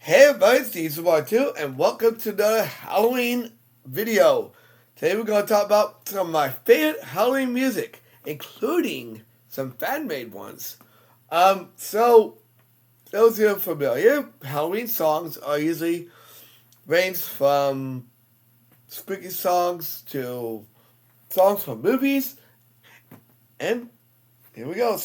Hey everybody, it's Steve2, and welcome to another Halloween video. Today we're going to talk about some of my favorite Halloween music, including some fan-made ones. So, those who are familiar, Halloween songs are usually range from spooky songs to songs from movies, and here we go.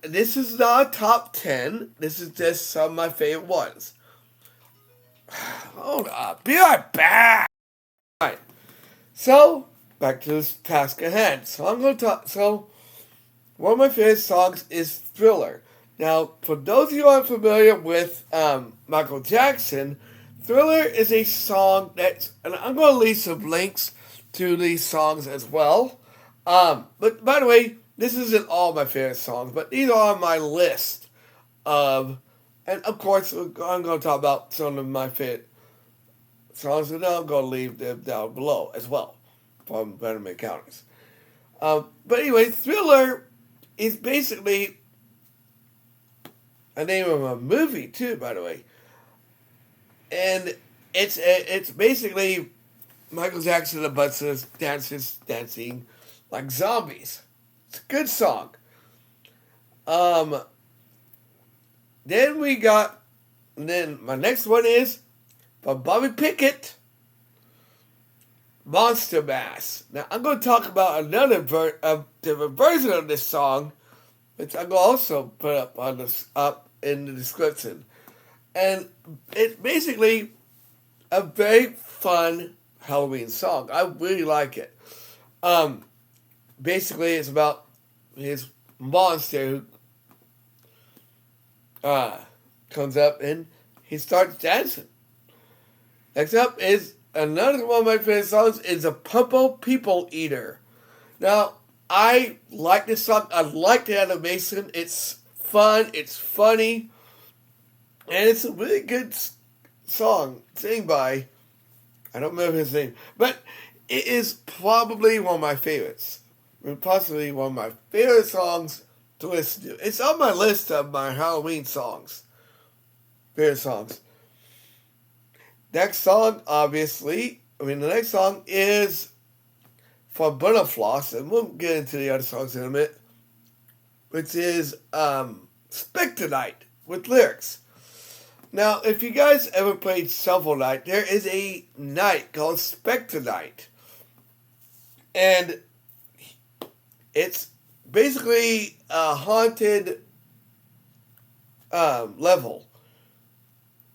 This is not a top 10. This is just some of my favorite ones. Hold up. Be right back. Alright. So, back to this task at hand. So, I'm going to talk. So, one of my favorite songs is Thriller. Now, for those of you who aren't familiar with Michael Jackson, Thriller is a song that's. And I'm going to leave some links to these songs as well. But by the way, this isn't all my favorite songs, but these are on my list of. And of course, I'm going to talk about some of my favorite songs, and I'm going to leave them down below as well from Random Encounters. But anyway, Thriller is basically a name of a movie too, by the way, and it's basically Michael Jackson and a bunch of dancers dancing like zombies. It's a good song. Um, then my next one is from Bobby Pickett, Monster Mass. Now I'm going to talk about another different version of this song, which I'm going to also put up in the description. And it's basically a very fun Halloween song. I really like it. Basically, it's about his monster who comes up and he starts dancing. Next up is another one of my favorite songs is a Pumpo People Eater. Now, I like this song. I like the animation. It's fun. It's funny. And it's a really good song. Sing by, I don't remember his name. But it is probably one of my favorites. Possibly one of my favorite songs to listen to. It's on my list of my Halloween songs. Favorite songs. Next song, the next song is from Butterfloss, and we'll get into the other songs in a minute, which is Spectre Night with lyrics. Now, if you guys ever played Shovel Knight, there is a night called Spectre Night. And it's basically a haunted level.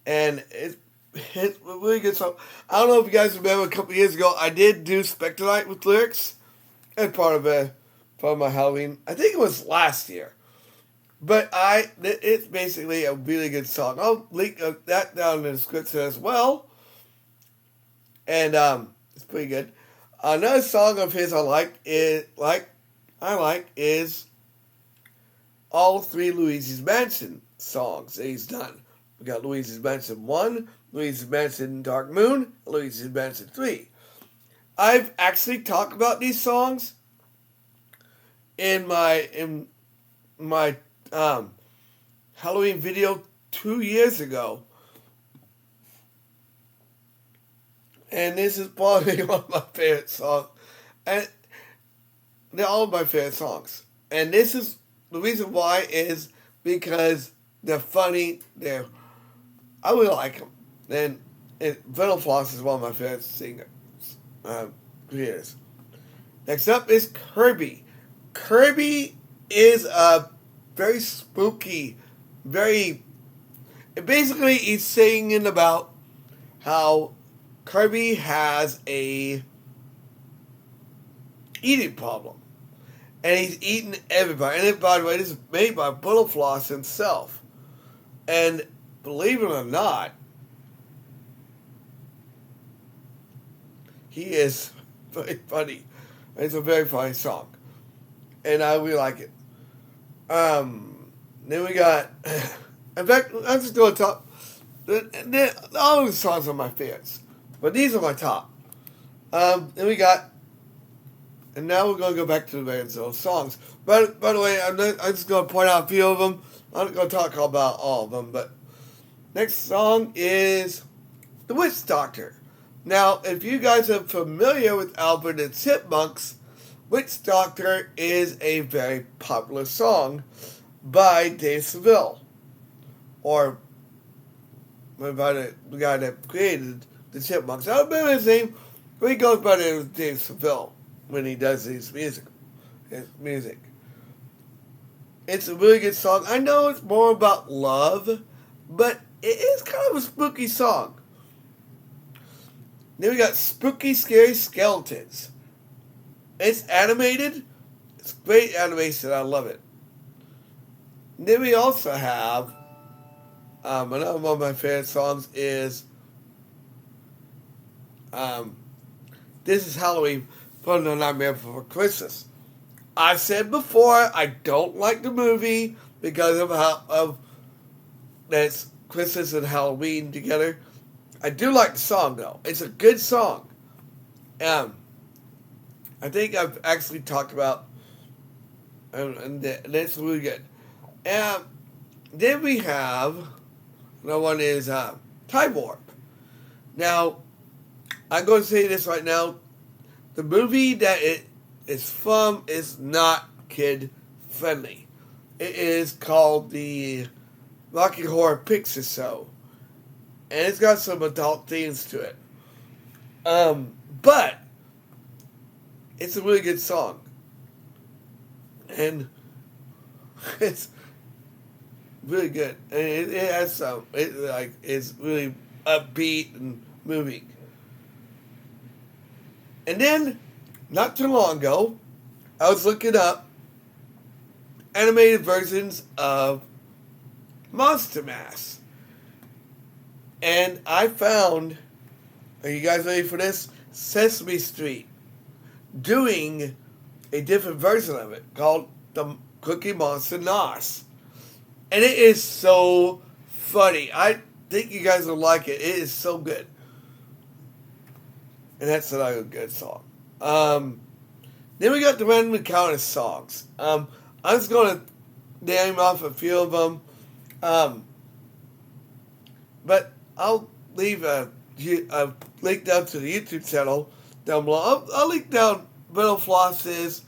And it's a really good song. I don't know if you guys remember a couple years ago, I did do Spectre Night with lyrics as part of my Halloween. I think it was last year. But it's basically a really good song. I'll link that down in the description as well. And it's pretty good. Another song of his I like is all three Luigi's Mansion songs that he's done. We got Luigi's Mansion 1, Luigi's Mansion Dark Moon, and Luigi's Mansion 3. I've actually talked about these songs in my Halloween video 2 years ago. And this is probably one of my favorite songs. And they're all my favorite songs. And this is the reason why is because they're funny. I really like them. And Butterfloss is one of my favorite singers, creators. Next up is Kirby. Kirby is a very spooky, basically he's singing about how Kirby has a eating problem. And he's eating everybody. And by the way, this is made by Butterfloss himself. And believe it or not, he is very funny. It's a very funny song. And I really like it. Then we got, in fact, I'm just going to talk, all the songs are my favorites. But these are my top. Then we got, and now we're going to go back to the Vanzo songs. But by the way, I'm just going to point out a few of them. I'm not going to talk about all of them, but Next song is The Witch Doctor. Now, if you guys are familiar with Alvin and the Chipmunks, Witch Doctor is a very popular song by Dave Seville, or by the guy that created the Chipmunks. I don't remember his name, but he goes by the name of Dave Seville when he does his music. It's a really good song. I know it's more about love, but it is kind of a spooky song. Then we got Spooky Scary Skeletons. It's animated. It's great animation. I love it. And then we also have another one of my favorite songs is This Is Halloween from The Nightmare Before Christmas. I've said before I don't like the movie because of that's Christmas and Halloween together. I do like the song though. It's a good song. I think I've actually talked about and that's really good. Then we have another one is Time Warp. Now, I'm going to say this right now. The movie that it is from is not kid friendly. It is called the Rocky Horror Picture Show. And it's got some adult themes to it. But it's a really good song. And it's really good. And it has some, it's really upbeat and moving. And then, not too long ago, I was looking up animated versions of Monster Mash. And I found, are you guys ready for this? Sesame Street doing a different version of it called the Cookie Monster Nos. And it is so funny. I think you guys will like it. It is so good. And that's another good song. Then we got the Random Encounter songs. I'm just going to name off a few of them. But I'll leave a link down to the YouTube channel down below. I'll link down Brittle Flosses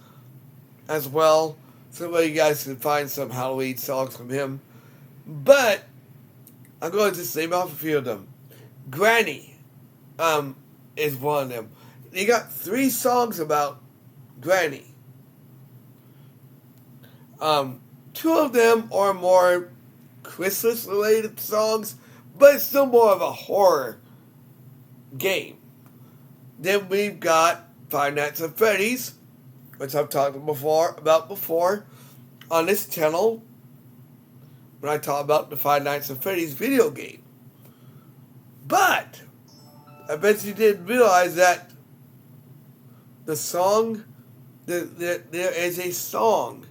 as well, so that you guys can find some Halloween songs from him. But I'm going to just name off a few of them. Granny is one of them. You got 3 songs about Granny. 2 of them are more Christmas-related songs, but it's still more of a horror game. Then we've got Five Nights at Freddy's, which I've talked about before on this channel when I talk about the Five Nights at Freddy's video game. But I bet you didn't realize that the song, there is a song.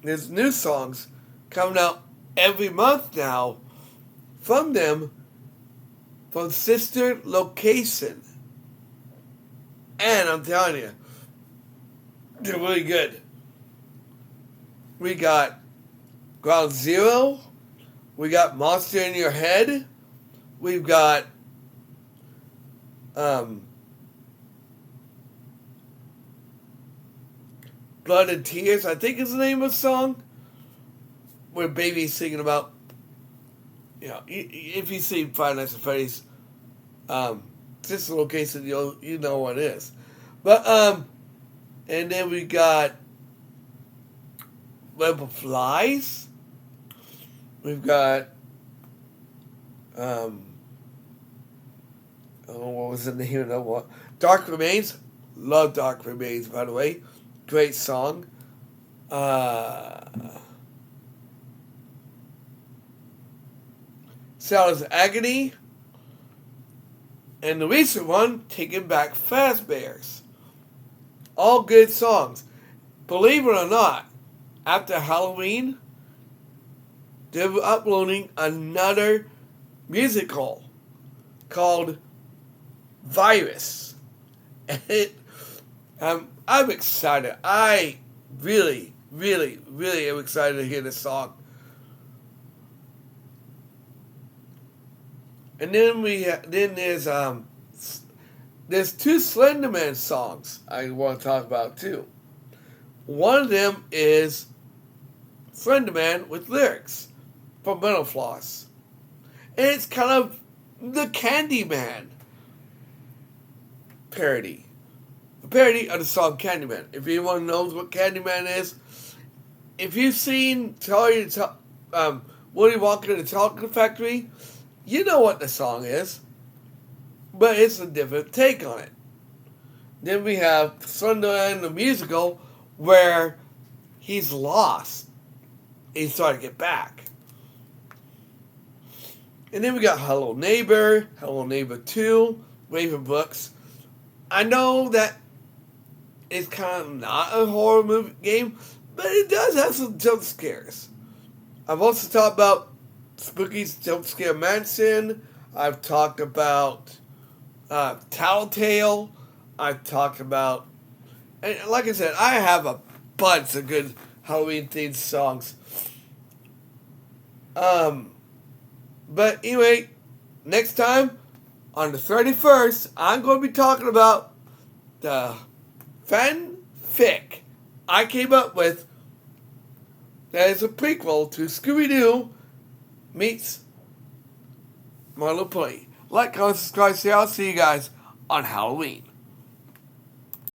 There's new songs coming out every month now from them, from Sister Location. And I'm telling you, they're really good. We got Ground Zero. We got Monster in Your Head. We've got Blood and Tears, I think is the name of the song, where Baby's singing about, if you see Five Nights at Freddy's, Sister Location, you know what it is. But, and then we got Web of Flies. We've got, what was the name of that one? Dark Remains. Love Dark Remains, by the way. Great song. Sounds of Agony. And the recent one, Taking Back Fazbear's. All good songs. Believe it or not, after Halloween, they're uploading another musical called Virus. And I'm excited. I really, really, really am excited to hear this song. And then there's two Slenderman songs I want to talk about too. One of them is Slenderman with lyrics from Metal Floss. And it's kind of the Candyman parody. A parody of the song Candyman. If anyone knows what Candyman is, if you've seen Woody Wonka and the Chocolate Factory, you know what the song is. But it's a different take on it. Then we have Slenderman the musical, where he's lost. He's trying to get back. And then we got Hello Neighbor 2, Raven Books. I know that it's kind of not a horror movie game, but it does have some jump scares. I've also talked about Spooky's Jump Scare Mansion. I've talked about Tattletale. I've talked about, and like I said, I have a bunch of good Halloween themed songs. But anyway, next time on the 31st, I'm going to be talking about the fanfic I came up with that is a prequel to Scooby-Doo meets My Little Pony. Like, comment, subscribe, say I'll see you guys on Halloween.